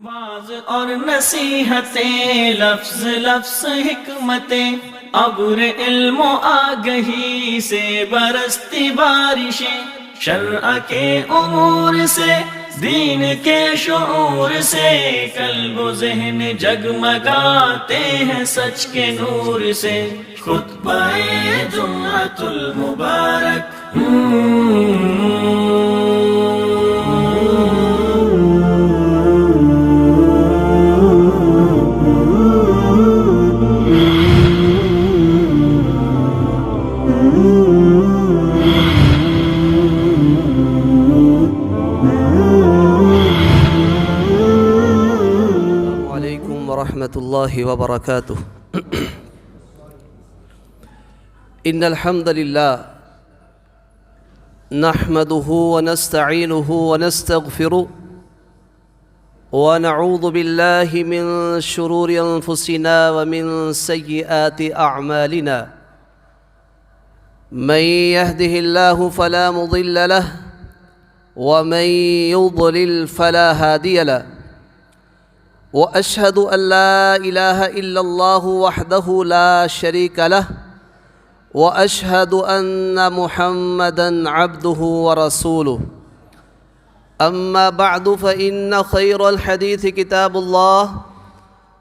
Was اور نصیحتیں، لفظ لفظ حکمتیں، ابر علم و آگہی سے برستی بارشیں، شرع کے امور سے، دین کے شعور سے، قلب و ذہن جگمگاتے ہیں سچ کے نور سے۔ خطبہ جمعۃ المبارک ورحمۃ اللہ وبرکاتہ۔ ان الحمد للہ نحمده ونستعینه ونستغفره ونعوذ باللہ من شرور انفسنا ومن سیئات اعمالنا، من يهده اللہ فلا مضل له ومن يضلل فلا هادی له، وأشهد أن لا إله إلا الله وحده لا شريك له، وأشهد أن محمدًا عبده ورسوله، أما بعد فإن خير الحديث كتاب الله،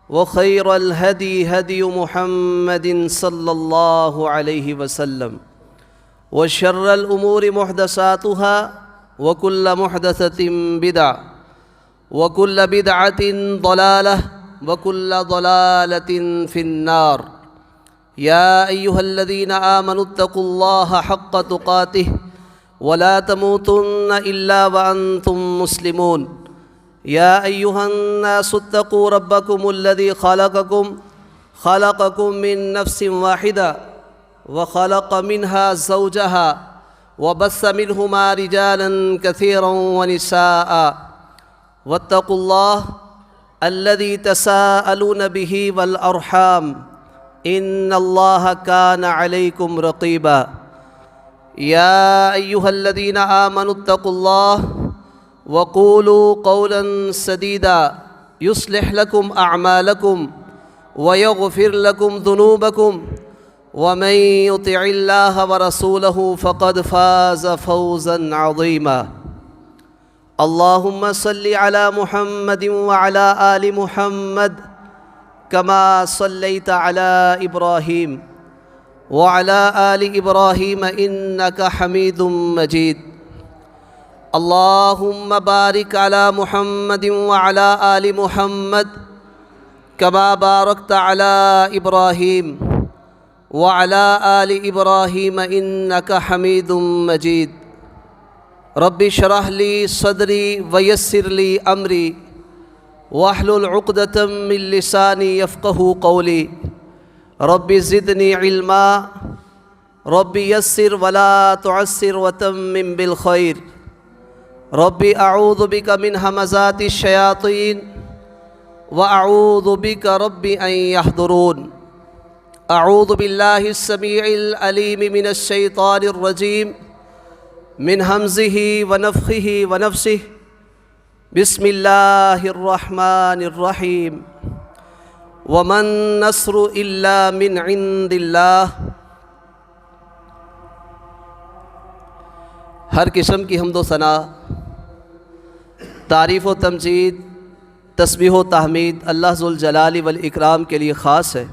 وخير الهدي هدي محمد صلى الله عليه وسلم، وشر الأمور محدثاتها، وكل محدثة بدعة، وكل بدعة ضلالة، وكل ضلالة في النار۔ يا أيها الذين آمنوا اتقوا الله حق تقاته ولا تموتن إلا وأنتم مسلمون۔ يا أيها الناس اتقوا ربكم الذي خلقكم من نفس واحدة، وخلق منها زوجها، وبث منهما رجالا كثيرا ونساء، واتقوا الله الذي تساءلون به والأرحام، إن الله كان عليكم رقيبا۔ يا أيها الذين آمنوا اتقوا الله وقولوا قولا سديدا يصلح لكم أعمالكم ويغفر لكم ذنوبكم، ومن يطع الله ورسوله فقد فاز فوزا عظيما۔ اللهم صل على محمد وعلى آل محمد كما صليت على إبراهيم وعلى آل إبراهيم إنك حميد مجيد۔ اللهم بارك على محمد وعلى آل محمد كما باركت على إبراهيم وعلى آل إبراهيم إنك حميد مجيد۔ رب اشرح لي صدري ويسر لي أمري واحلل عقدة من لساني يفقهوا قولي، رب زدني علما، رب يسر ولا تعسر وتمم بالخير، رب أعوذ بك من همزات الشياطين وأعوذ بك رب أن يحضرون۔ أعوذ بالله السميع العليم من الشيطان الرجيم، من همزه ونفخه ونفسه، بسم الله الرحمن الرحيم۔ وما النصر إلا من عند الله۔ ہر قسم کی حمد و ثنا، تعریف و تمجید، تسبیح و تحمید اللہ ذوالجلال والاکرام کے لیے خاص ہے۔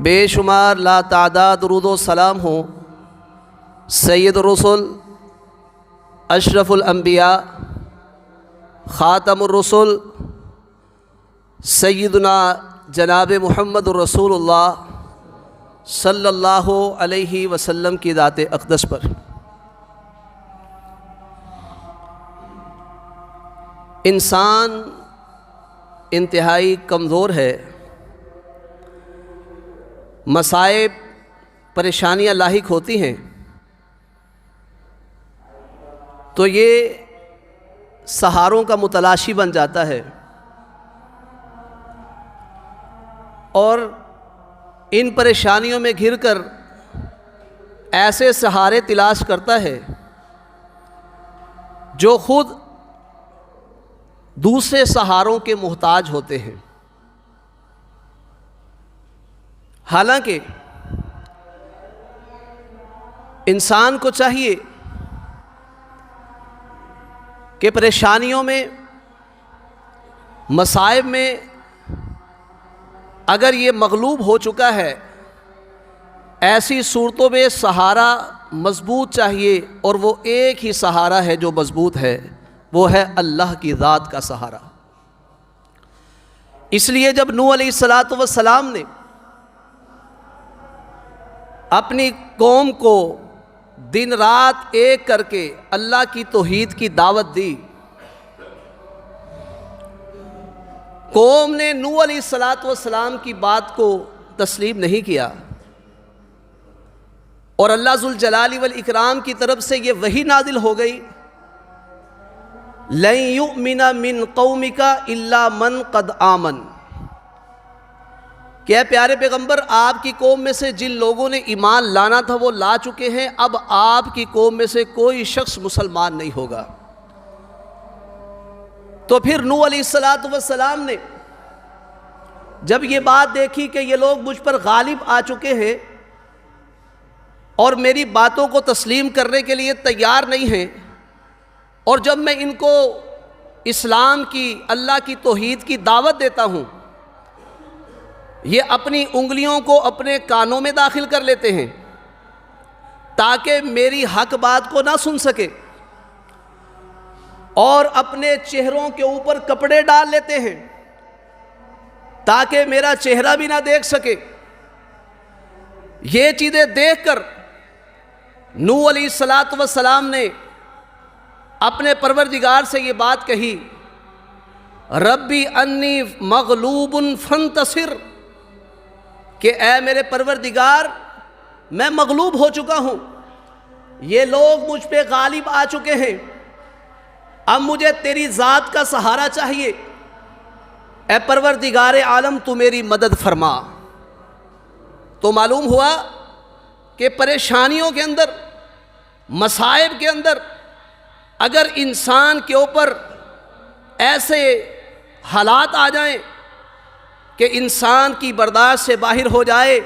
بے شمار لا تعداد درود و سلام ہوں سید الرسل، اشرف الانبیاء، خاتم الرسل، سیدنا جناب محمد الرسول اللہ صلی اللہ علیہ وسلم کی ذات اقدس پر۔ انسان انتہائی کمزور ہے، مصائب پریشانیاں لاحق ہوتی ہیں تو یہ سہاروں کا متلاشی بن جاتا ہے، اور ان پریشانیوں میں گھر کر ایسے سہارے تلاش کرتا ہے جو خود دوسرے سہاروں کے محتاج ہوتے ہیں۔ حالانکہ انسان کو چاہیے کہ پریشانیوں میں، مصائب میں اگر یہ مغلوب ہو چکا ہے، ایسی صورتوں میں سہارا مضبوط چاہیے، اور وہ ایک ہی سہارا ہے جو مضبوط ہے، وہ ہے اللہ کی ذات کا سہارا۔ اس لیے جب نوح علیہ السلام نے اپنی قوم کو دن رات ایک کر کے اللہ کی توحید کی دعوت دی، قوم نے نوح علیہ السلام کی بات کو تسلیم نہیں کیا، اور اللہ ذوالجلال والاکرام کی طرف سے یہ وحی نازل ہو گئی، لن یؤمن من قومک الا من قد آمن، کہ اے پیارے پیغمبر آپ کی قوم میں سے جن لوگوں نے ایمان لانا تھا وہ لا چکے ہیں، اب آپ کی قوم میں سے کوئی شخص مسلمان نہیں ہوگا۔ تو پھر نوح علیہ السلام نے جب یہ بات دیکھی کہ یہ لوگ مجھ پر غالب آ چکے ہیں اور میری باتوں کو تسلیم کرنے کے لیے تیار نہیں ہیں، اور جب میں ان کو اسلام کی، اللہ کی توحید کی دعوت دیتا ہوں، یہ اپنی انگلیوں کو اپنے کانوں میں داخل کر لیتے ہیں تاکہ میری حق بات کو نہ سن سکے، اور اپنے چہروں کے اوپر کپڑے ڈال لیتے ہیں تاکہ میرا چہرہ بھی نہ دیکھ سکے۔ یہ چیزیں دیکھ کر نوح علیہ السلام نے اپنے پروردگار سے یہ بات کہی، ربی انی مغلوب فانتصر، کہ اے میرے پروردگار میں مغلوب ہو چکا ہوں، یہ لوگ مجھ پہ غالب آ چکے ہیں، اب مجھے تیری ذات کا سہارا چاہیے، اے پروردگار عالم تو میری مدد فرما۔ تو معلوم ہوا کہ پریشانیوں کے اندر، مصائب کے اندر اگر انسان کے اوپر ایسے حالات آ جائیں کہ انسان کی برداشت سے باہر ہو جائے،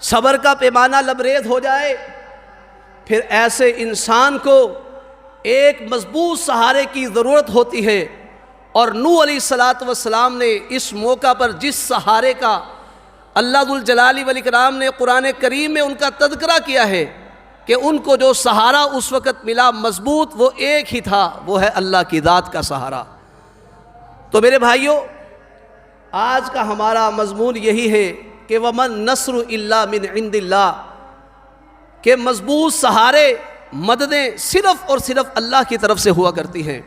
صبر کا پیمانہ لبریز ہو جائے، پھر ایسے انسان کو ایک مضبوط سہارے کی ضرورت ہوتی ہے، اور نوح علیہ السلام نے اس موقع پر جس سہارے کا اللہ ذوالجلال والاکرام نے قرآن کریم میں ان کا تذکرہ کیا ہے کہ ان کو جو سہارا اس وقت ملا مضبوط، وہ ایک ہی تھا، وہ ہے اللہ کی ذات کا سہارا۔ تو میرے بھائیوں، آج کا ہمارا مضمون یہی ہے کہ وَمَن نَصْرُ إِلَّا مِنْ عِنْدِ اللَّهِ، کہ مضبوط سہارے، مددیں صرف اور صرف اللہ کی طرف سے ہوا کرتی ہیں،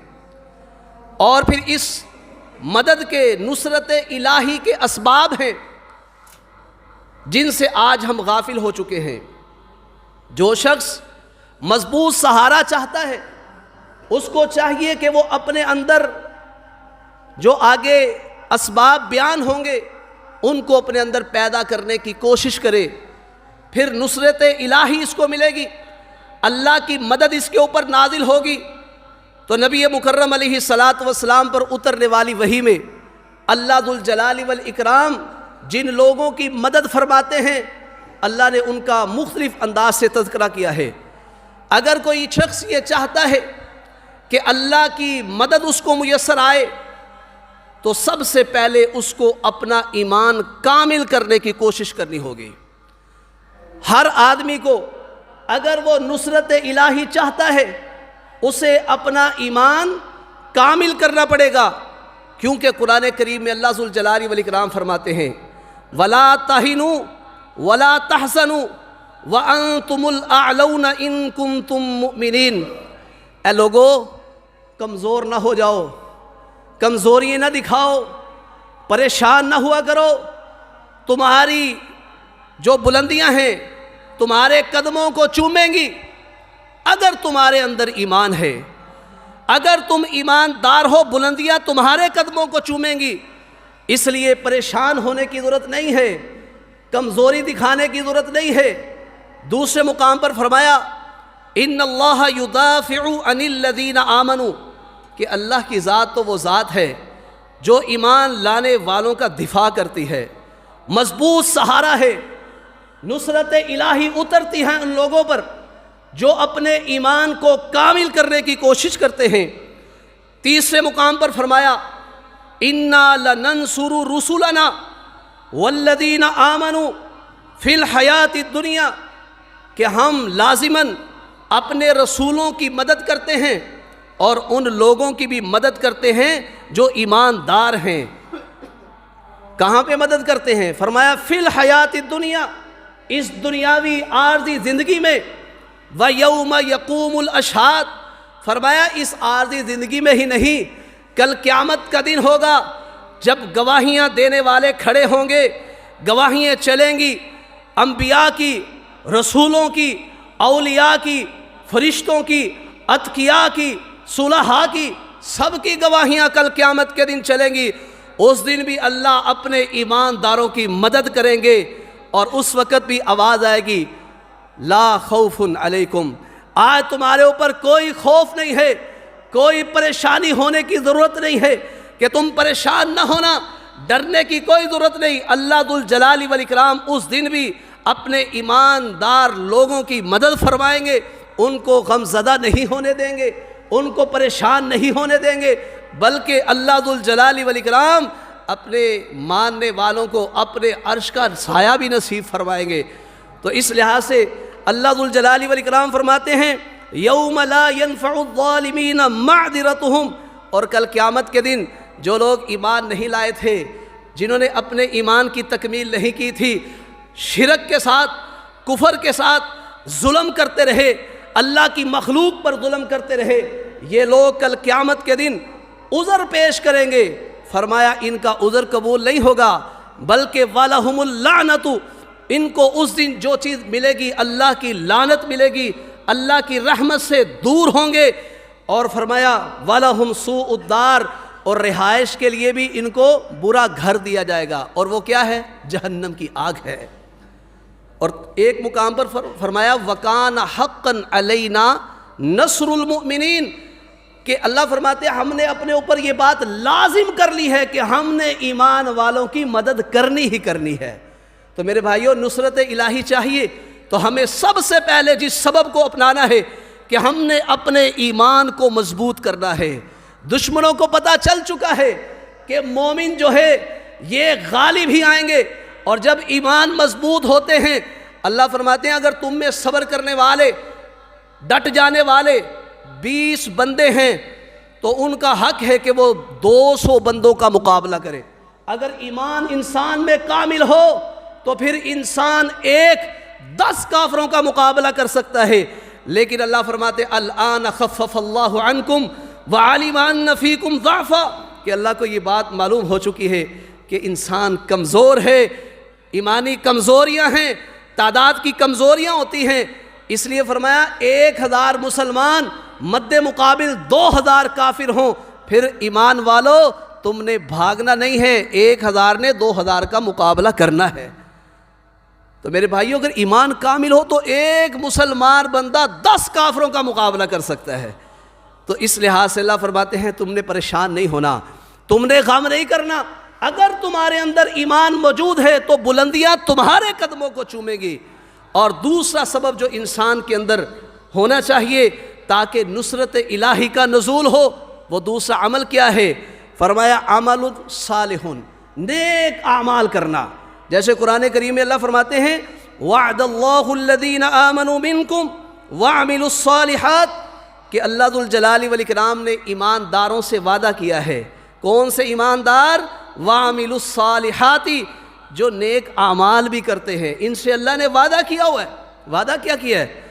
اور پھر اس مدد کے، نصرت الہی کے اسباب ہیں جن سے آج ہم غافل ہو چکے ہیں۔ جو شخص مضبوط سہارا چاہتا ہے، اس کو چاہیے کہ وہ اپنے اندر جو آگے اسباب بیان ہوں گے ان کو اپنے اندر پیدا کرنے کی کوشش کرے، پھر نصرت الہی اس کو ملے گی، اللہ کی مدد اس کے اوپر نازل ہوگی۔ تو نبی مکرم علیہ السلام پر اترنے والی وحی میں اللہ ذوالجلال والاکرام جن لوگوں کی مدد فرماتے ہیں، اللہ نے ان کا مختلف انداز سے تذکرہ کیا ہے۔ اگر کوئی شخص یہ چاہتا ہے کہ اللہ کی مدد اس کو میسر آئے، تو سب سے پہلے اس کو اپنا ایمان کامل کرنے کی کوشش کرنی ہوگی۔ ہر آدمی کو اگر وہ نصرت الہی چاہتا ہے، اسے اپنا ایمان کامل کرنا پڑے گا، کیونکہ قرآن کریم میں اللہ ذوالجلال والاکرام فرماتے ہیں وَلَا تَهِنُوا وَلَا تَحْزَنُوا وَأَنْتُمُ الْأَعْلَوْنَ إِن كُنتُم مُؤْمِنِينَ، اے لوگو کمزور نہ ہو جاؤ، کمزوری نہ دکھاؤ، پریشان نہ ہوا کرو، تمہاری جو بلندیاں ہیں تمہارے قدموں کو چومیں گی اگر تمہارے اندر ایمان ہے، اگر تم ایماندار ہو بلندیاں تمہارے قدموں کو چومیں گی، اس لیے پریشان ہونے کی ضرورت نہیں ہے، کمزوری دکھانے کی ضرورت نہیں ہے۔ دوسرے مقام پر فرمایا ان اللہ یدافع عن الذین آمنوا، کہ اللہ کی ذات تو وہ ذات ہے جو ایمان لانے والوں کا دفاع کرتی ہے، مضبوط سہارا ہے، نصرت الہی اترتی ہے ان لوگوں پر جو اپنے ایمان کو کامل کرنے کی کوشش کرتے ہیں۔ تیسرے مقام پر فرمایا اِنَّا لَنَنْصُرُ رُسُلَنَا وَالَّذِينَ آمَنُوا فِي الْحَيَاةِ الدُّنْيَا، کہ ہم لازماً اپنے رسولوں کی مدد کرتے ہیں اور ان لوگوں کی بھی مدد کرتے ہیں جو ایماندار ہیں۔ کہاں پہ مدد کرتے ہیں؟ فرمایا فی الحیات الدنیا، اس دنیاوی عارضی زندگی میں، وَيَوْمَ يَقُومُ الْأَشْهَادُ، فرمایا اس عارضی زندگی میں ہی نہیں، کل قیامت کا دن ہوگا جب گواہیاں دینے والے کھڑے ہوں گے، گواہیاں چلیں گی، انبیاء کی، رسولوں کی، اولیاء کی، فرشتوں کی، اتقیاء کی، صلحاء کی، سب کی گواہیاں کل قیامت کے دن چلیں گی۔ اس دن بھی اللہ اپنے ایمانداروں کی مدد کریں گے اور اس وقت بھی آواز آئے گی لا خوف علیکم، آج تمہارے اوپر کوئی خوف نہیں ہے، کوئی پریشانی ہونے کی ضرورت نہیں ہے کہ تم پریشان نہ ہونا، ڈرنے کی کوئی ضرورت نہیں۔ اللہ ذوالجلال والاکرام اس دن بھی اپنے ایماندار لوگوں کی مدد فرمائیں گے، ان کو غم زدہ نہیں ہونے دیں گے، ان کو پریشان نہیں ہونے دیں گے، بلکہ اللہ ذوالجلال والاکرام اپنے ماننے والوں کو اپنے عرش کا سایہ بھی نصیب فرمائیں گے۔ تو اس لحاظ سے اللہ ذوالجلال والاکرام فرماتے ہیں یوم لا ينفع الظالمین معذرتهم، اور کل قیامت کے دن جو لوگ ایمان نہیں لائے تھے، جنہوں نے اپنے ایمان کی تکمیل نہیں کی تھی، شرک کے ساتھ، کفر کے ساتھ ظلم کرتے رہے، اللہ کی مخلوق پر ظلم کرتے رہے، یہ لوگ کل قیامت کے دن عذر پیش کریں گے۔ فرمایا ان کا عذر قبول نہیں ہوگا، بلکہ وَلَهُمُ اللَّعْنَةُ، ان کو اس دن جو چیز ملے گی اللہ کی لعنت ملے گی، اللہ کی رحمت سے دور ہوں گے۔ اور فرمایا وَلَهُمْ سُوءُ الدَّارِ، اور رہائش کے لیے بھی ان کو برا گھر دیا جائے گا، اور وہ کیا ہے؟ جہنم کی آگ ہے۔ اور ایک مقام پر فرمایا وَكَانَ حَقًّا عَلَيْنَا نَصْرُ الْمُؤْمِنِينَ، کہ اللہ فرماتے ہیں ہم نے اپنے اوپر یہ بات لازم کر لی ہے کہ ہم نے ایمان والوں کی مدد کرنی ہی کرنی ہے۔ تو میرے بھائیوں، نصرت الہی چاہیے تو ہمیں سب سے پہلے جس سبب کو اپنانا ہے کہ ہم نے اپنے ایمان کو مضبوط کرنا ہے۔ دشمنوں کو پتہ چل چکا ہے کہ مومن جو ہے یہ غالب ہی آئیں گے، اور جب ایمان مضبوط ہوتے ہیں اللہ فرماتے ہیں اگر تم میں صبر کرنے والے، ڈٹ جانے والے 20 بندے ہیں تو ان کا حق ہے کہ وہ 200 بندوں کا مقابلہ کرے۔ اگر ایمان انسان میں کامل ہو تو پھر انسان 10 کافروں کا مقابلہ کر سکتا ہے، لیکن اللہ فرماتے الآن خفف اللہ عنکم وعلم ان فیکم ضعفا، کہ اللہ کو یہ بات معلوم ہو چکی ہے کہ انسان کمزور ہے، ایمانی کمزوریاں ہیں، تعداد کی کمزوریاں ہوتی ہیں، اس لیے فرمایا 1000 مسلمان مد مقابل 2000 کافر ہوں، پھر ایمان والو تم نے بھاگنا نہیں ہے، 1000 نے 2000 کا مقابلہ کرنا ہے۔ تو میرے بھائیوں اگر ایمان کامل ہو تو ایک مسلمان بندہ 10 کافروں کا مقابلہ کر سکتا ہے۔ تو اس لحاظ سے اللہ فرماتے ہیں تم نے پریشان نہیں ہونا، تم نے غم نہیں کرنا، اگر تمہارے اندر ایمان موجود ہے تو بلندیاں تمہارے قدموں کو چومیں گی۔ اور دوسرا سبب جو انسان کے اندر ہونا چاہیے تاکہ نصرت الہی کا نزول ہو، وہ دوسرا عمل کیا ہے؟ فرمایا عمل صالح، نیک اعمال کرنا۔ جیسے قرآن کریم میں اللہ فرماتے ہیں وعد اللہ الذین آمنوا منکم وعملوا الصالحات، کہ اللہ ذوالجلال والاکرام نے ایمانداروں سے وعدہ کیا ہے۔ کون سے ایماندار؟ وعملوا الصالحات، جو نیک اعمال بھی کرتے ہیں، ان سے اللہ نے وعدہ کیا ہوا ہے۔ وعدہ کیا کیا ہے؟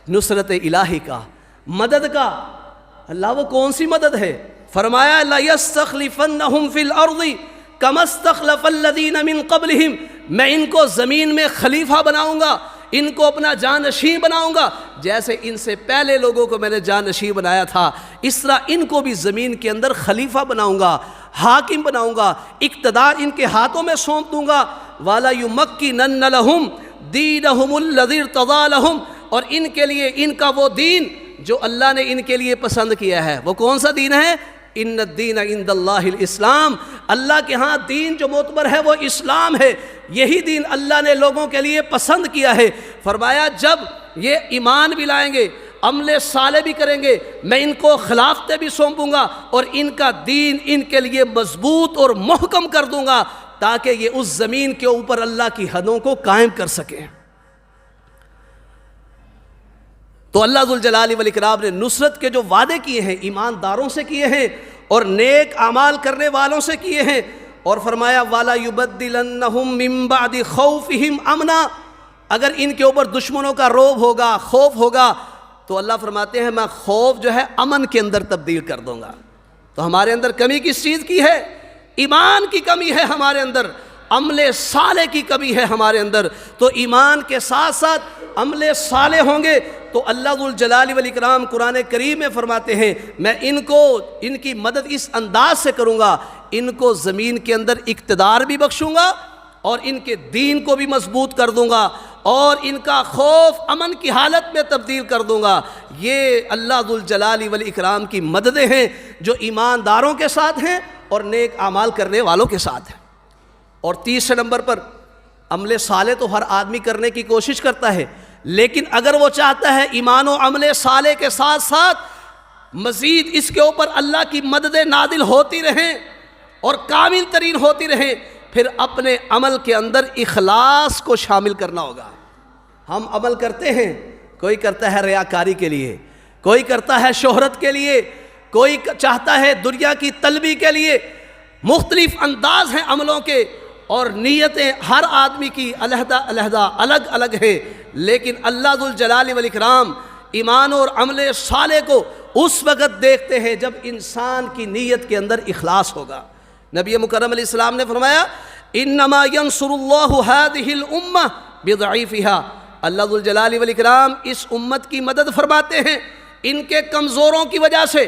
نصرت الہی کا، مدد کا۔ اللہ وہ کون سی مدد ہے؟ فرمایا لَيَسْتَخْلِفَنَّهُمْ فِي الْأَرْضِ كَمَا اسْتَخْلَفَ الَّذِينَ مِن قَبْلِهِمْ، میں ان کو زمین میں خلیفہ بناؤں گا، ان کو اپنا جانشین بناؤں گا، جیسے ان سے پہلے لوگوں کو میں نے جانشین بنایا تھا، اس طرح ان کو بھی زمین کے اندر خلیفہ بناؤں گا، حاکم بناؤں گا، اقتدار ان کے ہاتھوں میں سونپ دوں گا۔ وَلَا يُمَكِّنَنَّ لَهُمْ دِينَهُمُ الَّذِي ارْتَضَىٰ لَهُمْ، اور ان کے لیے ان کا وہ دین جو اللہ نے ان کے لیے پسند کیا ہے۔ وہ کون سا دین ہے؟ ان الدین عند اللہ الاسلام، اللہ کے ہاں دین جو معتبر ہے وہ اسلام ہے، یہی دین اللہ نے لوگوں کے لیے پسند کیا ہے۔ فرمایا جب یہ ایمان بھی لائیں گے، عمل صالح بھی کریں گے، میں ان کو خلافتیں بھی سونپوں گا اور ان کا دین ان کے لیے مضبوط اور محکم کر دوں گا تاکہ یہ اس زمین کے اوپر اللہ کی حدوں کو قائم کر سکیں۔ تو اللہ ذوالجلال والاکرام نے نصرت کے جو وعدے کیے ہیں ایمانداروں سے کیے ہیں اور نیک اعمال کرنے والوں سے کیے ہیں، اور فرمایا وَلَا يُبَدِّلَنَّهُم مِّن بَعْدِ خَوْفِهِمْ أَمْنًا، اگر ان کے اوپر دشمنوں کا روب ہوگا، خوف ہوگا، تو اللہ فرماتے ہیں میں خوف جو ہے امن کے اندر تبدیل کر دوں گا۔ تو ہمارے اندر کمی کس چیز کی ہے؟ ایمان کی کمی ہے ہمارے اندر، عمل صالح کی کمی ہے ہمارے اندر۔ تو ایمان کے ساتھ ساتھ عمل صالح ہوں گے تو اللہ ذوالجلال والاکرام قرآن کریم میں فرماتے ہیں میں ان کی مدد اس انداز سے کروں گا، ان کو زمین کے اندر اقتدار بھی بخشوں گا اور ان کے دین کو بھی مضبوط کر دوں گا اور ان کا خوف امن کی حالت میں تبدیل کر دوں گا۔ یہ اللہ ذوالجلال والاکرام کی مددیں ہیں جو ایمانداروں کے ساتھ ہیں اور نیک اعمال کرنے والوں کے ساتھ ہیں۔ اور تیسرے نمبر پر عمل صالح تو ہر آدمی کرنے کی کوشش کرتا ہے، لیکن اگر وہ چاہتا ہے ایمان و عمل صالح کے ساتھ ساتھ مزید اس کے اوپر اللہ کی مددیں نازل ہوتی رہیں اور کامل ترین ہوتی رہیں، پھر اپنے عمل کے اندر اخلاص کو شامل کرنا ہوگا۔ ہم عمل کرتے ہیں، کوئی کرتا ہے ریاکاری کے لیے، کوئی کرتا ہے شہرت کے لیے، کوئی چاہتا ہے دنیا کی طلبی کے لیے، مختلف انداز ہیں عملوں کے اور نیتیں ہر آدمی کی علیحدہ علیحدہ الگ الگ ہیں، لیکن اللہ ذوالجلال والاکرام ایمان اور عمل صالح کو اس وقت دیکھتے ہیں جب انسان کی نیت کے اندر اخلاص ہوگا۔ نبی مکرم علیہ السلام نے فرمایا انما ینصر اللہ ہذہ الامہ بضعیفها، اللہ ذوالجلال والاکرام اس امت کی مدد فرماتے ہیں ان کے کمزوروں کی وجہ سے،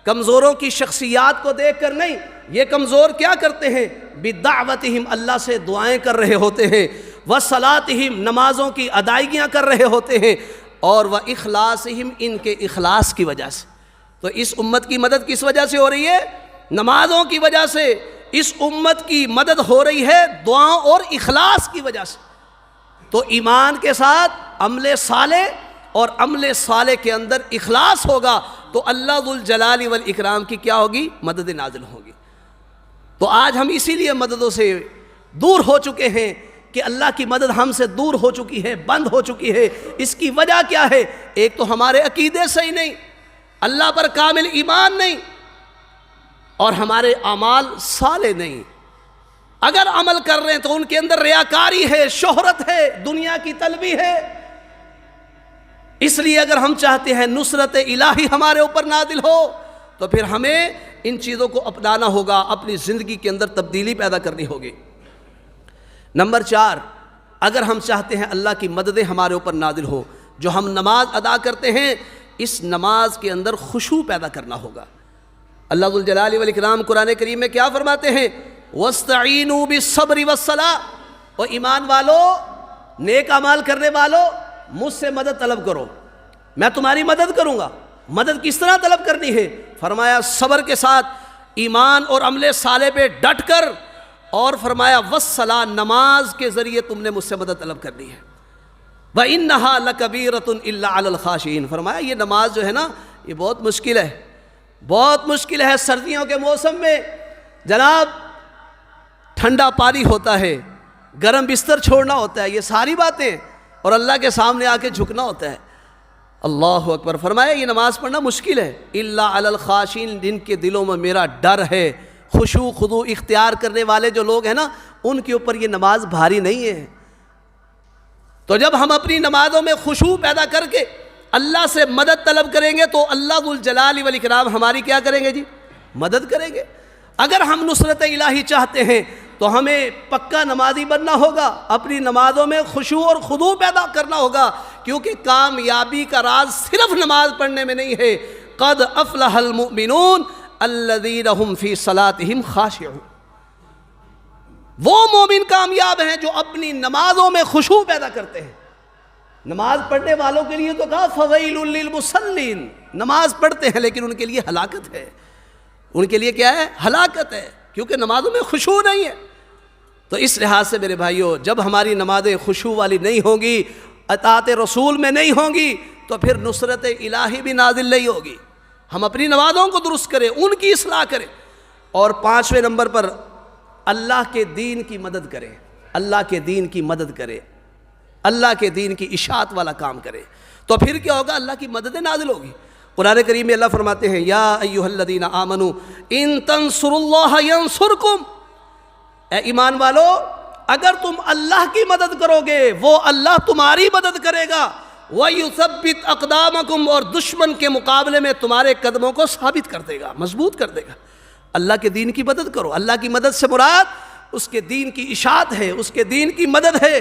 کمزوروں کی شخصیات کو دیکھ کر نہیں۔ یہ کمزور کیا کرتے ہیں؟ بدعوتہم، اللہ سے دعائیں کر رہے ہوتے ہیں، وصلاتہم، نمازوں کی ادائیگیاں کر رہے ہوتے ہیں، اور واخلاصہم، ان کے اخلاص کی وجہ سے۔ تو اس امت کی مدد کس وجہ سے ہو رہی ہے؟ نمازوں کی وجہ سے۔ اس امت کی مدد ہو رہی ہے دعاؤں اور اخلاص کی وجہ سے۔ تو ایمان کے ساتھ عمل صالح اور عمل صالح کے اندر اخلاص ہوگا تو اللہ ذوالجلال والاکرام کی کیا ہوگی؟ مدد نازل ہوگی۔ تو آج ہم اسی لیے مددوں سے دور ہو چکے ہیں کہ اللہ کی مدد ہم سے دور ہو چکی ہے، بند ہو چکی ہے۔ اس کی وجہ کیا ہے؟ ایک تو ہمارے عقیدے صحیح نہیں، اللہ پر کامل ایمان نہیں، اور ہمارے اعمال صالح نہیں۔ اگر عمل کر رہے ہیں تو ان کے اندر ریاکاری ہے، شہرت ہے، دنیا کی طلبی ہے۔ اس لیے اگر ہم چاہتے ہیں نصرت الہی ہمارے اوپر نازل ہو تو پھر ہمیں ان چیزوں کو اپنانا ہوگا، اپنی زندگی کے اندر تبدیلی پیدا کرنی ہوگی۔ نمبر 4، اگر ہم چاہتے ہیں اللہ کی مددیں ہمارے اوپر نازل ہو، جو ہم نماز ادا کرتے ہیں اس نماز کے اندر خشوع پیدا کرنا ہوگا۔ اللہ ذوالجلال والاکرام قرآن کریم میں کیا فرماتے ہیں؟ وَاسْتَعِینُوا بِالصَّبْرِ وَالصَّلَاةِ، اور ایمان والو، نیک اعمال کرنے والو، مجھ سے مدد طلب کرو، میں تمہاری مدد کروں گا۔ مدد کس طرح طلب کرنی ہے؟ فرمایا صبر کے ساتھ، ایمان اور عمل صالح پہ ڈٹ کر، اور فرمایا وَالصَّلَاةِ، نماز کے ذریعے تم نے مجھ سے مدد طلب کرنی ہے۔ وَإِنَّهَا لَكَبِيرَةٌ إِلَّا عَلَى الْخَاشِعِينَ، فرمایا یہ نماز جو ہے نا یہ بہت مشکل ہے، بہت مشکل ہے۔ سردیوں کے موسم میں جناب ٹھنڈا پانی ہوتا ہے، گرم بستر چھوڑنا ہوتا ہے، یہ ساری باتیں، اور اللہ کے سامنے آ کے جھکنا ہوتا ہے۔ اللہ اکبر، فرمایا یہ نماز پڑھنا مشکل ہے۔ الا علی الخاشعین، جن کے دلوں میں میرا ڈر ہے، خشوع خضوع اختیار کرنے والے جو لوگ ہیں نا، ان کے اوپر یہ نماز بھاری نہیں ہے۔ تو جب ہم اپنی نمازوں میں خشوع پیدا کر کے اللہ سے مدد طلب کریں گے تو اللہ ذوالجلال والاکرام ہماری کیا کریں گے جی؟ مدد کریں گے۔ اگر ہم نصرت الہی چاہتے ہیں تو ہمیں پکا نمازی بننا ہوگا، اپنی نمازوں میں خشوع اور خضوع پیدا کرنا ہوگا، کیونکہ کامیابی کا راز صرف نماز پڑھنے میں نہیں ہے۔ قد افلح المؤمنون الذین هم فی صلاتهم خاشعون، وہ مومن کامیاب ہیں جو اپنی نمازوں میں خشوع پیدا کرتے ہیں۔ نماز پڑھنے والوں کے لیے تو کہا فویل للمصلین، نماز پڑھتے ہیں لیکن ان کے لیے ہلاکت ہے، ان کے لیے کیا ہے؟ ہلاکت ہے، کیونکہ نمازوں میں خشوع نہیں ہے۔ تو اس لحاظ سے میرے بھائیوں، جب ہماری نمازیں خشوع والی نہیں ہوں گی، اطاعت رسول میں نہیں ہوں گی، تو پھر نصرت الہی بھی نازل نہیں ہوگی۔ ہم اپنی نمازوں کو درست کریں، ان کی اصلاح کریں، اور 5ویں نمبر پر اللہ کے دین کی مدد کریں، اللہ کے دین کی مدد کریں، اللہ کے دین کی اشاعت والا کام کریں، تو پھر کیا ہوگا؟ اللہ کی مدد نازل ہوگی۔ قرآن کریم میں اللہ فرماتے ہیں یا ایھا الذین آمنوا ان تنصروا اللہ ینصرکم، اے ایمان والو اگر تم اللہ کی مدد کرو گے وہ اللہ تمہاری مدد کرے گا، وَيُثَبِّتْ أَقْدَامَكُمْ، اور دشمن کے مقابلے میں تمہارے قدموں کو ثابت کر دے گا، مضبوط کر دے گا۔ اللہ کے دین کی مدد کرو، اللہ کی مدد سے مراد اس کے دین کی اشاعت ہے، اس کے دین کی مدد ہے۔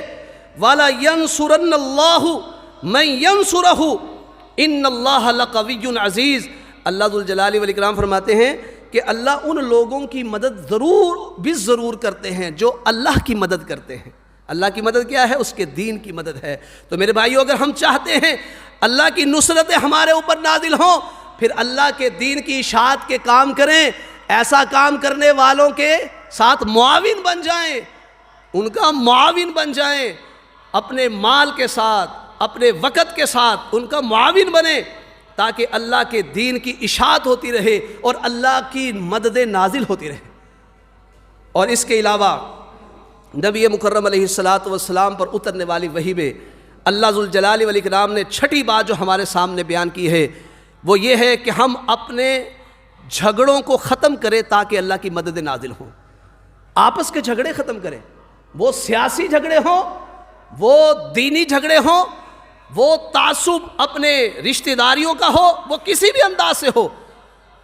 وَلَا يَنْصُرَنَّ اللَّهُ مَنْ يَنْصُرَهُ إِنَّ اللَّهَ لَقَوِيٌّ عَزِيزٌ، اللہ ذو الجلال والاکرام فرماتے ہیں کہ اللہ ان لوگوں کی مدد ضرور کرتے ہیں جو اللہ کی مدد کرتے ہیں۔ اللہ کی مدد کیا ہے؟ اس کے دین کی مدد ہے۔ تو میرے بھائیو، اگر ہم چاہتے ہیں اللہ کی نصرتیں ہمارے اوپر نازل ہوں، پھر اللہ کے دین کی اشاعت کے کام کریں، ایسا کام کرنے والوں کے ساتھ معاون بن جائیں، ان کا معاون بن جائیں، اپنے مال کے ساتھ، اپنے وقت کے ساتھ ان کا معاون بنیں، تاکہ اللہ کے دین کی اشاعت ہوتی رہے اور اللہ کی مدد نازل ہوتی رہے۔ اور اس کے علاوہ نبی مکرم علیہ السلام پر اترنے والی وحی میں اللہ ذو الجلال والاکرام نے چھٹی بات جو ہمارے سامنے بیان کی ہے وہ یہ ہے کہ ہم اپنے جھگڑوں کو ختم کریں تاکہ اللہ کی مدد نازل ہو۔ آپس کے جھگڑے ختم کریں، وہ سیاسی جھگڑے ہوں، وہ دینی جھگڑے ہوں، وہ تعصب اپنے رشتہ داریوں کا ہو، وہ کسی بھی انداز سے ہو،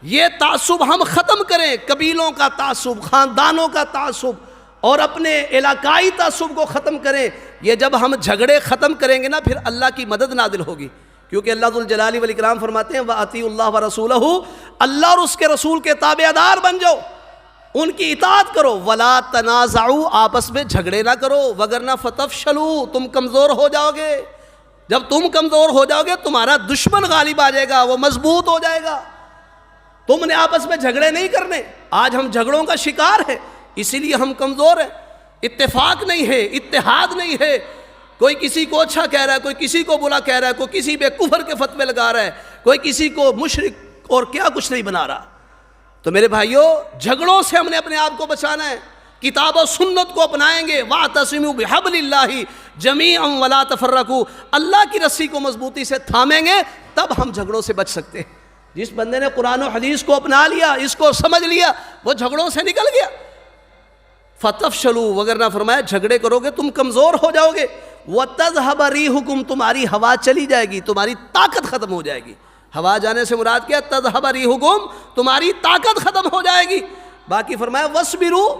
یہ تعصب ہم ختم کریں، قبیلوں کا تعصب، خاندانوں کا تعصب اور اپنے علاقائی تعصب کو ختم کریں۔ یہ جب ہم جھگڑے ختم کریں گے نا، پھر اللہ کی مدد نازل ہوگی، کیونکہ اللہ ذو الجلال والاکرام فرماتے ہیں وَأَطِیعُوا اللَّهَ وَرَسُولَهُ، اللہ اور اس کے رسول کے تابعدار بن جاؤ، ان کی اطاعت کرو۔ وَلَا تَنَازَعُوا، آپس میں جھگڑے نہ کرو، وَغَرْنَا فَتَفْشَلُوا، تم کمزور ہو جاؤ گے۔ جب تم کمزور ہو جاؤ گے تمہارا دشمن غالب آ جائے گا، وہ مضبوط ہو جائے گا۔ تم نے آپس میں جھگڑے نہیں کرنے، آج ہم جھگڑوں کا شکار ہیں، اسی لیے ہم کمزور ہیں۔ اتفاق نہیں ہے، اتحاد نہیں ہے، کوئی کسی کو اچھا کہہ رہا ہے، کوئی کسی کو برا کہہ رہا ہے، کوئی کسی پہ کفر کے فتوے لگا رہا ہے، کوئی کسی کو مشرک اور کیا کچھ نہیں بنا رہا۔ تو میرے بھائیوں، جھگڑوں سے ہم نے اپنے آپ کو بچانا ہے، کتاب و سنت کو اپنائیں گے، وَاعْتَصِمُوا بِحَبْلِ اللَّهِ جَمِيعًا وَلَا تَفَرَّقُوا، اللہ کی رسی کو مضبوطی سے تھامیں گے تب ہم جھگڑوں سے بچ سکتے ہیں۔ جس بندے نے قرآن و حدیث کو اپنا لیا، اس کو سمجھ لیا، وہ جھگڑوں سے نکل گیا۔ فَتَفْشَلُوا، وغیرہ فرمایا جھگڑے کرو گے تم کمزور ہو جاؤ گے، وَتَذْهَبَ رِيحُكُمْ، تمہاری ہوا چلی جائے گی، تمہاری طاقت ختم ہو جائے گی۔ ہوا جانے سے مراد کیا؟ تذہب ریحکم، تمہاری طاقت ختم ہو جائے گی۔ باقی فرمایا وَاصْبِرُوا،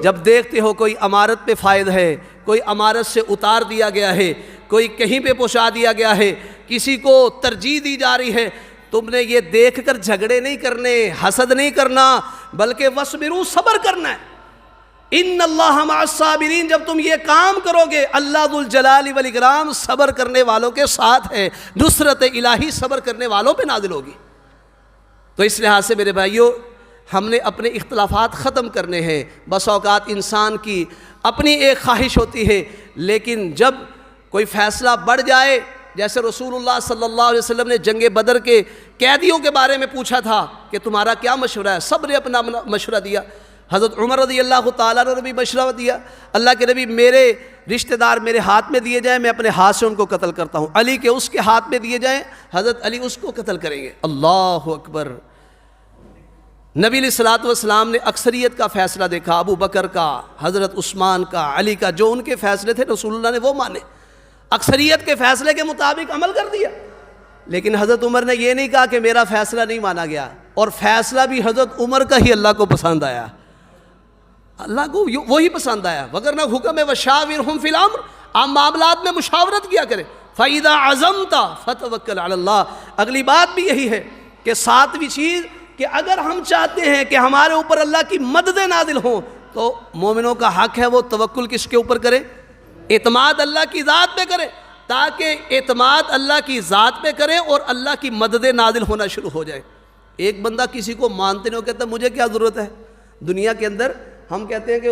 جب دیکھتے ہو کوئی عمارت پہ فائد ہے، کوئی عمارت سے اتار دیا گیا ہے، کوئی کہیں پہ پہنچا دیا گیا ہے، کسی کو ترجیح دی جا رہی ہے، تم نے یہ دیکھ کر جھگڑے نہیں کرنے، حسد نہیں کرنا، بلکہ وَاصْبِرُوا، صبر کرنا ہے۔ ان اللہ مع الصابرین، جب تم یہ کام کرو گے اللہ ذو الجلال والاکرام صبر کرنے والوں کے ساتھ ہے، نصرت الہی صبر کرنے والوں پہ نازل ہوگی۔ تو اس لحاظ سے میرے بھائیوں، ہم نے اپنے اختلافات ختم کرنے ہیں۔ بس اوقات انسان کی اپنی ایک خواہش ہوتی ہے، لیکن جب کوئی فیصلہ بڑھ جائے، جیسے رسول اللہ صلی اللہ علیہ وسلم نے جنگ بدر کے قیدیوں کے بارے میں پوچھا تھا کہ تمہارا کیا مشورہ ہے، سب نے اپنا مشورہ دیا۔ حضرت عمر رضی اللہ تعالیٰ نے بھی مشورہ دیا، اللہ کے نبی میرے رشتہ دار میرے ہاتھ میں دیے جائیں، میں اپنے ہاتھ سے ان کو قتل کرتا ہوں، علی کے اس کے ہاتھ میں دیے جائیں، حضرت علی اس کو قتل کریں گے۔ اللہ اکبر۔ نبی علیہ الصلوۃ والسلام نے اکثریت کا فیصلہ دیکھا، ابو بکر کا، حضرت عثمان کا، علی کا، جو ان کے فیصلے تھے رسول اللہ نے وہ مانے، اکثریت کے فیصلے کے مطابق عمل کر دیا۔ لیکن حضرت عمر نے یہ نہیں کہا کہ میرا فیصلہ نہیں مانا گیا، اور فیصلہ بھی حضرت عمر کا ہی اللہ کو پسند آیا، اللہ کو وہی پسند آیا۔ وگرنہ حکم ہے وشاورہم فی الامر، عام معاملات میں مشاورت کیا کرے۔ فَإِذَا عَزَمْتَ فَتَوَكَّلْ عَلَى اللَّهِ، اگلی بات بھی یہی ہے کہ ساتویں چیز کہ اگر ہم چاہتے ہیں کہ ہمارے اوپر اللہ کی مدد نازل ہوں تو مومنوں کا حق ہے وہ توکل کس کے اوپر کرے؟ اعتماد اللہ کی ذات پہ کرے۔ تاکہ اعتماد اللہ کی ذات پہ کریں اور اللہ کی مدد نازل ہونا شروع ہو جائے۔ ایک بندہ کسی کو مانتے نہیں، وہ کہتا ہے مجھے کیا ضرورت ہے۔ دنیا کے اندر ہم کہتے ہیں کہ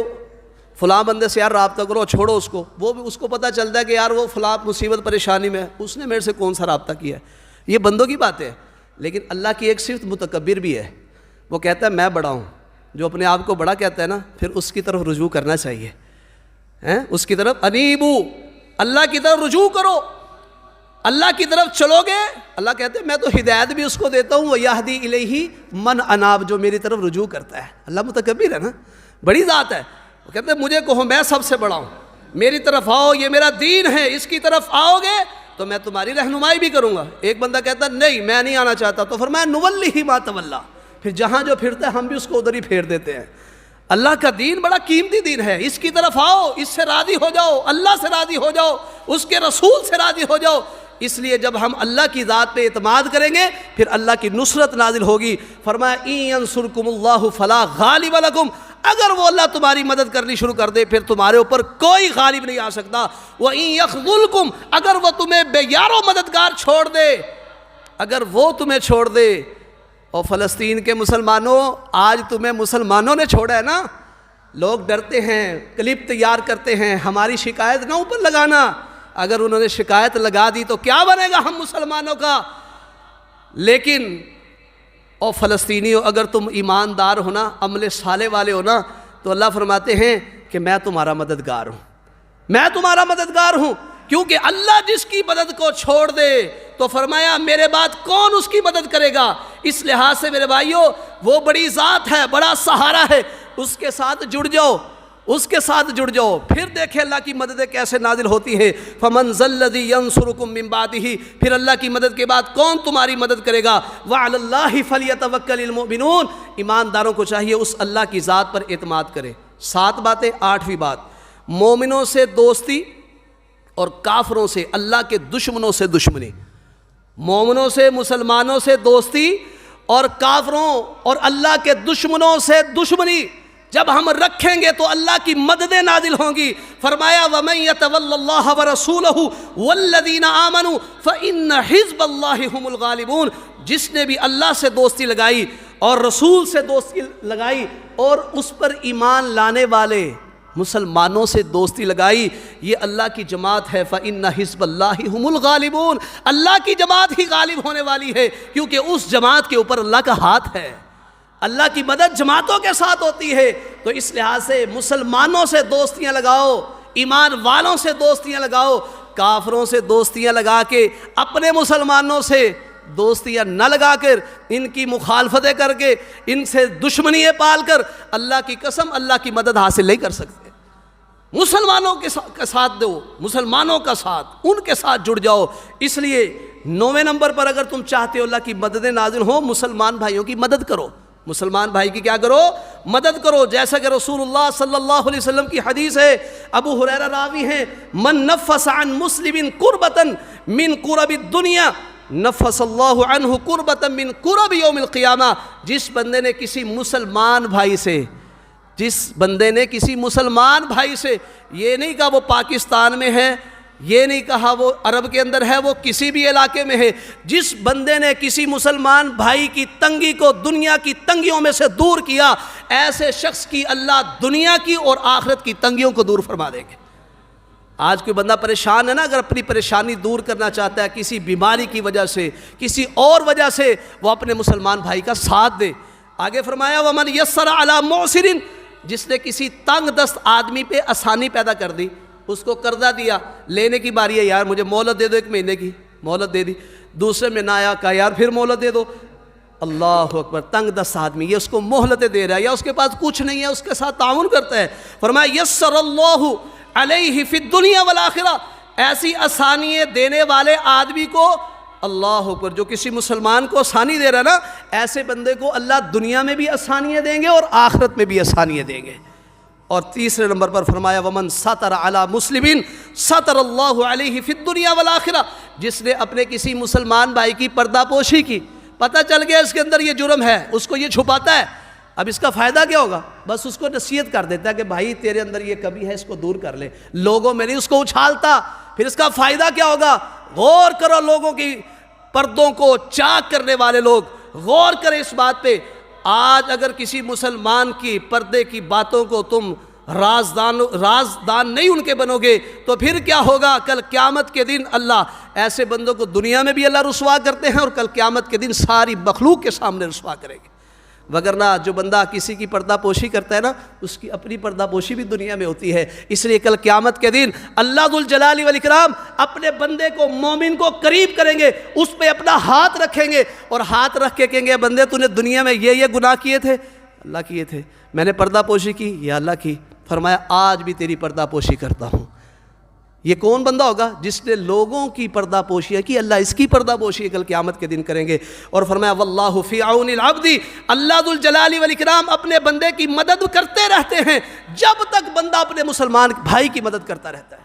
فلاں بندے سے یار رابطہ کرو، چھوڑو اس کو، وہ بھی اس کو پتہ چلتا ہے کہ یار وہ فلاں مصیبت پریشانی میں ہے، اس نے میرے سے کون سا رابطہ کیا ہے۔ یہ بندوں کی باتیں ہیں، لیکن اللہ کی ایک صفت متکبر بھی ہے، وہ کہتا ہے میں بڑا ہوں۔ جو اپنے آپ کو بڑا کہتا ہے نا، پھر اس کی طرف رجوع کرنا چاہیے، اس کی طرف انیبو، اللہ کی طرف رجوع کرو، اللہ کی طرف چلو گے۔ اللہ کہتے ہیں میں تو ہدایت بھی اس کو دیتا ہوں، وَيَهْدِي إِلَيْهِ مَنْ أَنَابَ، جو میری طرف رجوع کرتا ہے۔ اللہ متکبر ہے نا، بڑی ذات ہے، وہ کہتے ہیں مجھے کہو میں سب سے بڑا ہوں، میری طرف آؤ، یہ میرا دین ہے، اس کی طرف آؤ گے تو میں تمہاری رہنمائی بھی کروں گا۔ ایک بندہ کہتا نہیں میں نہیں آنا چاہتا، تو فرمایا نُوَلِّهِ مَا تَوَلَّىٰ، پھر جہاں جو پھرتا ہے ہم بھی اس کو ادھر ہی پھیر دیتے ہیں۔ اللہ کا دین بڑا قیمتی دین ہے، اس کی طرف آؤ، اس سے راضی ہو جاؤ، اللہ سے راضی ہو جاؤ، اس کے رسول سے راضی ہو جاؤ۔ اس لیے جب ہم اللہ کی ذات پہ اعتماد کریں گے پھر اللہ کی نصرت نازل ہوگی۔ فرمایا اِن يَنصُرْكُمُ اللَّهُ فَلَا غَالِبَ لَكُمْ، اگر وہ اللہ تمہاری مدد کرنی شروع کر دے پھر تمہارے اوپر کوئی غالب نہیں آ سکتا۔ وَإِن يَخْذُلْكُمْ، اگر وہ تمہیں بے یار و مددگار چھوڑ دے، اگر وہ تمہیں چھوڑ دے۔ اور فلسطین کے مسلمانوں، آج تمہیں مسلمانوں نے چھوڑا ہے نا، لوگ ڈرتے ہیں، کلپ تیار کرتے ہیں ہماری شکایت نہ اوپر لگانا، اگر انہوں نے شکایت لگا دی تو کیا بنے گا ہم مسلمانوں کا۔ لیکن او فلسطینیوں، اگر تم ایماندار ہو نا، عمل صالح والے ہو نا، تو اللہ فرماتے ہیں کہ میں تمہارا مددگار ہوں، میں تمہارا مددگار ہوں۔ کیونکہ اللہ جس کی مدد کو چھوڑ دے تو فرمایا میرے بعد کون اس کی مدد کرے گا۔ اس لحاظ سے میرے بھائیوں، وہ بڑی ذات ہے، بڑا سہارا ہے، اس کے ساتھ جڑ جاؤ، اس کے ساتھ جڑ جاؤ، پھر دیکھیں اللہ کی مددیں کیسے نازل ہوتی ہے۔ فَمَنْ ذَا الَّذِي يَنْصُرُكُم مِّن بَعْدِهِ، پھر اللہ کی مدد کے بعد کون تمہاری مدد کرے گا۔ وَعَلَى اللَّهِ فَلْيَتَوَكَّلِ الْمُؤْمِنُونَ، ایمانداروں کو چاہیے اس اللہ کی ذات پر اعتماد کرے۔ 7 باتیں، 8ویں بات، مومنوں سے دوستی اور کافروں سے، اللہ کے دشمنوں سے دشمنی۔ مومنوں سے، مسلمانوں سے دوستی اور کافروں اور اللہ کے دشمنوں سے دشمنی جب ہم رکھیں گے تو اللہ کی مددیں نازل ہوں گی۔ فرمایا وَمَن يَتَوَلَّ اللَّهَ وَرَسُولَهُ وَالَّذِينَ آمَنُوا فَإِنَّ حِزْبَ اللَّهِ هُمُ الْغَالِبُونَ، جس نے بھی اللہ سے دوستی لگائی اور رسول سے دوستی لگائی اور اس پر ایمان لانے والے مسلمانوں سے دوستی لگائی، یہ اللہ کی جماعت ہے۔ فَإِنَّ حِزْبَ اللَّهِ هُمُ الْغَالِبُونَ، اللہ کی جماعت ہی غالب ہونے والی ہے، کیونکہ اس جماعت کے اوپر اللہ کا ہاتھ ہے۔ اللہ کی مدد جماعتوں کے ساتھ ہوتی ہے، تو اس لحاظ سے مسلمانوں سے دوستیاں لگاؤ، ایمان والوں سے دوستیاں لگاؤ، کافروں سے دوستیاں لگا کے اپنے مسلمانوں سے دوستیاں نہ لگا کر ان کی مخالفتیں کر کے ان سے دشمنییں پال کر اللہ کی قسم اللہ کی مدد حاصل نہیں کر سکتے۔ مسلمانوں کے ساتھ دو، مسلمانوں کا ساتھ، ان کے ساتھ جڑ جاؤ۔ اس لیے 9ویں نمبر پر اگر تم چاہتے ہو اللہ کی مددیں نازل ہوں، مسلمان بھائیوں کی مدد کرو، مسلمان بھائی کی کیا کرو؟ مدد کرو۔ جیسا کہ رسول اللہ صلی اللہ علیہ وسلم کی حدیث ہے، ابو ہریرہ راوی ہیں، من نفس عن مسلم کربۃ من کرب الدنیا نفس اللہ عنہ کربۃ من کرب یوم القیامہ، جس بندے نے کسی مسلمان بھائی سے، جس بندے نے کسی مسلمان بھائی سے، یہ نہیں کہا وہ پاکستان میں ہے، یہ نہیں کہا وہ عرب کے اندر ہے، وہ کسی بھی علاقے میں ہے، جس بندے نے کسی مسلمان بھائی کی تنگی کو دنیا کی تنگیوں میں سے دور کیا، ایسے شخص کی اللہ دنیا کی اور آخرت کی تنگیوں کو دور فرما دیں گے۔ آج کوئی بندہ پریشان ہے نا، اگر اپنی پریشانی دور کرنا چاہتا ہے کسی بیماری کی وجہ سے، کسی اور وجہ سے، وہ اپنے مسلمان بھائی کا ساتھ دے۔ آگے فرمایا وَمَنْ يَسَّرَ عَلَى مُعْسِرٍ، جس نے کسی تنگ دست آدمی پہ آسانی پیدا کر دی، اس کو قرضہ دیا، لینے کی باری ہے، یار مجھے مہلت دے دو، 1 مہینے کی مہلت دے دی، دوسرے میں نہ آیا، کہا یار پھر مہلت دے دو۔ اللہ اکبر، تنگ دست آدمی یہ اس کو مہلتیں دے رہا ہے، یا اس کے پاس کچھ نہیں ہے، اس کے ساتھ تعاون کرتا ہے۔ فرمایا یسر اللہ علیہ فی الدنیا والآخرہ، ایسی آسانیاں دینے والے آدمی کو اللہ اکبر، جو کسی مسلمان کو آسانی دے رہا ہے نا، ایسے بندے کو اللہ دنیا میں بھی آسانیاں دیں گے اور آخرت میں بھی آسانیاں دیں گے۔ اور تیسرے نمبر پر فرمایا ومن ستر علی مسلمین ستر اللہ علیہ فی الدنیا والآخرہ، جس نے اپنے کسی مسلمان بھائی کی پردہ پوشی کی، پتہ چل گیا اس کے اندر یہ جرم ہے، اس کو یہ چھپاتا ہے، اب اس کا فائدہ کیا ہوگا؟ بس اس کو نصیحت کر دیتا ہے کہ بھائی تیرے اندر یہ کمی ہے، اس کو دور کر لے، لوگوں میں نہیں اس کو اچھالتا، پھر اس کا فائدہ کیا ہوگا؟ غور کرو لوگوں کی پردوں کو چاک کرنے والے لوگ، غور کریں اس بات پہ۔ آج اگر کسی مسلمان کی پردے کی باتوں کو تم رازدان نہیں ان کے بنو گے تو پھر کیا ہوگا؟ کل قیامت کے دن اللہ ایسے بندوں کو دنیا میں بھی اللہ رسوا کرتے ہیں اور کل قیامت کے دن ساری مخلوق کے سامنے رسوا کریں گے۔ وگرنہ جو بندہ کسی کی پردہ پوشی کرتا ہے نا، اس کی اپنی پردہ پوشی بھی دنیا میں ہوتی ہے۔ اس لیے کل قیامت کے دن اللہ ذو الجلال والاکرام اپنے بندے کو، مومن کو قریب کریں گے، اس پہ اپنا ہاتھ رکھیں گے اور ہاتھ رکھ کے کہیں گے بندے تو نے دنیا میں یہ گناہ کیے تھے، اللہ کیے تھے، میں نے پردہ پوشی کی، یا اللہ کی، فرمایا آج بھی تیری پردہ پوشی کرتا ہوں۔ یہ کون بندہ ہوگا؟ جس نے لوگوں کی پردہ پوشی ہے کہ اللہ اس کی پردہ پوشی کل قیامت کے دن کریں گے۔ اور فرمایا واللہ فی عون العبد، اللہ ذو الجلال والاکرام اپنے بندے کی مدد کرتے رہتے ہیں جب تک بندہ اپنے مسلمان بھائی کی مدد کرتا رہتا ہے۔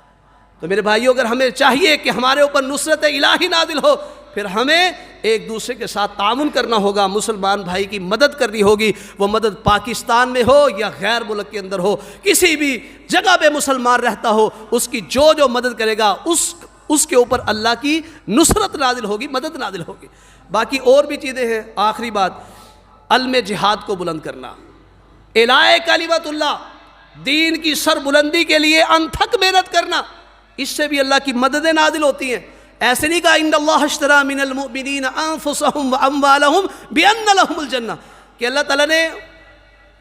تو میرے بھائیو، اگر ہمیں چاہیے کہ ہمارے اوپر نصرت الہی نازل ہو، پھر ہمیں ایک دوسرے کے ساتھ تعاون کرنا ہوگا، مسلمان بھائی کی مدد کرنی ہوگی۔ وہ مدد پاکستان میں ہو یا غیر ملک کے اندر ہو، کسی بھی جگہ پہ مسلمان رہتا ہو، اس کی جو مدد کرے گا اس کے اوپر اللہ کی نصرت نازل ہوگی، مدد نازل ہوگی۔ باقی اور بھی چیزیں ہیں۔ آخری بات، علم جہاد کو بلند کرنا، اعلاء کلمت اللہ، دین کی سر بلندی کے لیے انتھک محنت کرنا، اس سے بھی اللہ کی مددیں نازل ہوتی ہیں۔ ایسے نہیں کہا ان اللہ اشتری من المؤمنین انفسهم واموالهم بان لهم الجنہ، کہ اللہ تعالیٰ نے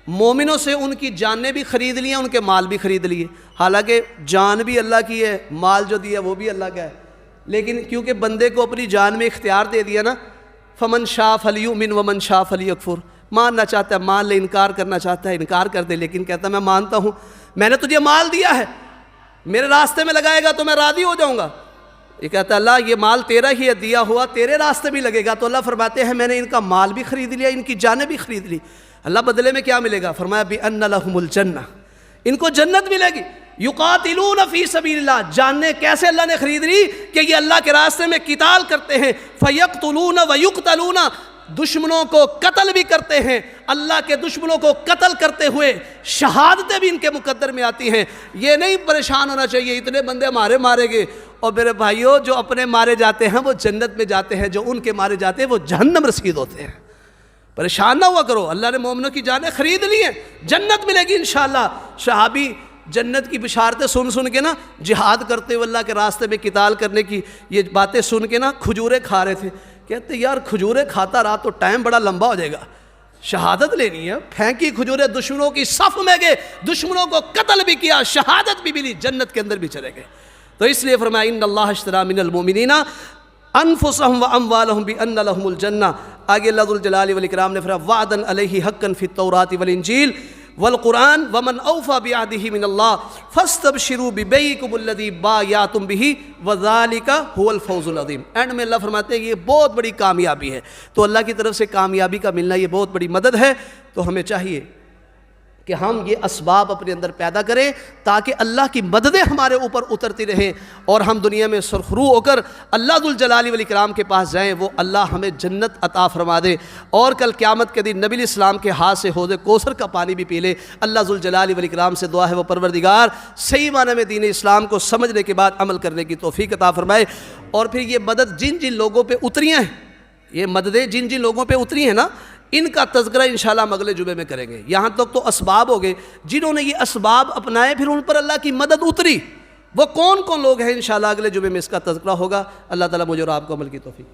مومنوں سے ان کی جانیں بھی خرید لی ہیں، ان کے مال بھی خرید لیے۔ حالانکہ جان بھی اللہ کی ہے، مال جو دیا وہ بھی اللہ کا ہے، لیکن کیونکہ بندے کو اپنی جان میں اختیار دے دیا نا، فمن شاء فلیؤمن ومن شاء فلیکفر، ماننا چاہتا ہے مان لے، انکار کرنا چاہتا ہے انکار کر دے، لیکن کہتا ہے میں مانتا ہوں، میں نے تجھے مال دیا ہے، میرے راستے میں لگائے گا تو میں راضی ہو جاؤں گا۔ یہ کہتا ہے اللہ یہ مال تیرا ہی ہے، دیا ہوا تیرے راستے بھی لگے گا، تو اللہ فرماتے ہیں میں نے ان کا مال بھی خرید لیا، ان کی جانیں بھی خرید لی۔ اللہ بدلے میں کیا ملے گا؟ فرمایا بِأَنَّ لَهُمُ الْجَنَّةِ، ان کو جنت ملے گی۔ یقاتلون فی سبیل اللہ، جانیں کیسے اللہ نے خرید لی؟ کہ یہ اللہ کے راستے میں قتال کرتے ہیں، فَيَقْتُلُونَ وَيُقْتَلُونَ، دشمنوں کو قتل بھی کرتے ہیں، اللہ کے دشمنوں کو قتل کرتے ہوئے شہادتیں بھی ان کے مقدر میں آتی ہیں۔ یہ نہیں پریشان ہونا چاہیے اتنے بندے ہمارے مارے گئے، اور میرے بھائیوں جو اپنے مارے جاتے ہیں وہ جنت میں جاتے ہیں، جو ان کے مارے جاتے ہیں وہ جہنم رسید ہوتے ہیں۔ پریشان نہ ہوا کرو، اللہ نے مومنوں کی جانیں خرید لی ہیں، جنت ملے گی انشاءاللہ۔ صحابی جنت کی بشارتیں سن کے نا، جہاد کرتے ہوئے اللہ کے راستے میں قتال کرنے کی یہ باتیں سن کے نا کھجوریں کھا رہے تھے، کہتے یار کھجوریں کھاتا رہا تو ٹائم بڑا لمبا ہو جائے گا، شہادت لینی ہے، پھینکی کھجوریں، دشمنوں کی صف میں گئے، دشمنوں کو قتل بھی کیا، شہادت بھی ملی، جنت کے اندر بھی چلے گئے۔ تو اس لیے فرمایا ان اللہ اشتری من المؤمنین انفسهم واموالهم بان لهم الجنہ۔ آگے اللہ ذو الجلال والاکرام نے فرمایا وعدا علیہ حقا فی التوراۃ والانجیل والقرآن ومن اوفى بعہدہ من اللہ فاستبشروا ببیعکم الذی بایعتم بہ وذلک هو الفوز العظیم۔ اینڈ میں اللہ فرماتے ہیں یہ بہت بڑی کامیابی ہے۔ تو اللہ کی طرف سے کامیابی کا ملنا یہ بہت بڑی مدد ہے۔ تو ہمیں چاہیے کہ ہم یہ اسباب اپنے اندر پیدا کریں تاکہ اللہ کی مددیں ہمارے اوپر اترتی رہیں اور ہم دنیا میں سرخرو ہو کر اللہ ذو الجلال والاکرام کے پاس جائیں، وہ اللہ ہمیں جنت عطا فرما دے، اور کل قیامت کے دن نبی علیہ السلام کے ہاتھ سے حوض کوثر کا پانی بھی پی لے۔ اللہ ذو الجلال والاکرام سے دعا ہے وہ پروردگار صحیح معنی میں دین اسلام کو سمجھنے کے بعد عمل کرنے کی توفیق عطا فرمائے۔ اور پھر یہ مدد جن جن لوگوں پہ اتری ہیں، یہ مددیں جن جن لوگوں پہ اتری ہیں نا، ان کا تذکرہ انشاءاللہ ہم اگلے جمعے میں کریں گے۔ یہاں تک تو اسباب ہو گئے، جنہوں نے یہ اسباب اپنائے پھر ان پر اللہ کی مدد اتری، وہ کون کون لوگ ہیں انشاءاللہ اگلے جمعے میں اس کا تذکرہ ہوگا۔ اللہ تعالیٰ مجھے اور آپ کو عمل کی توفیق